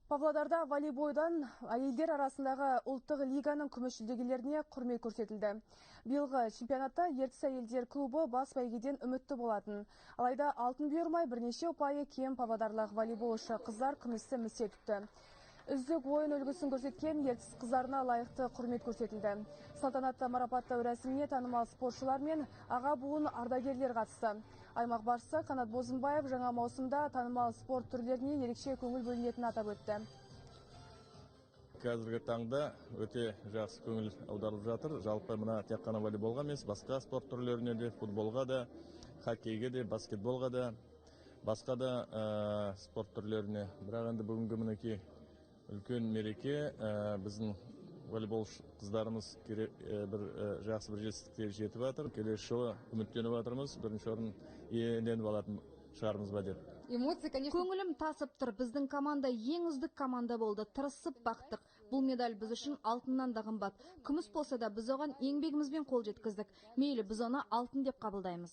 Павлодарда волейбойдан әйелдер арасындағы ұлттық лиганың күміс жүлдегерлеріне құрмет көрсетілді. Биылғы чемпионатта Ертіс әйелдер клубы бас бәйгеден үмітті болатын. Алайда алтын бұйырмай бірнеше ұпайы кем павлодарлық волейболшы қыздар күмісті місе тұтты. Үздік ойын үлгісін көрсеткен Ертіс қыздарына лайықты құрмет көрсетілді. Салтанатты марапаттау рәсіміне танымал спортшылар мен аға буын ардагерлер қатысты. Аймақ басшысы Қанат Бозымбаев жаңа маусымда танымал спорт түрлеріне ерекше көңіл бөлінетінін атап өтті. Қазіргі таңда өте жақсы көңіл аударылып жатыр. Жалпы мына тек қана волейболға емес, басқа спорт түрлеріне де, футболға да, хоккейге де, баскетболға да, басқа да спорт түрлеріне. Бірақ енді бүгінгі мінекей үлкен мереке, біздің волейбол қыздарымыз жақсы бір жетістікке жетіп жатыр. Келесі жылы үміттеніп жатырмыз, бірінші орын иеленіп алатын шығармыз ба деп. Көңілім тасып тұр. Біздің команда ең үздік команда болды. Тырысып бақтық. Бұл медаль біз үшін алтыннан да қымбат. Күміс болса да біз оған еңбегімізбен қол жеткіздік. Мейлі біз оны алтын деп қабылдаймыз.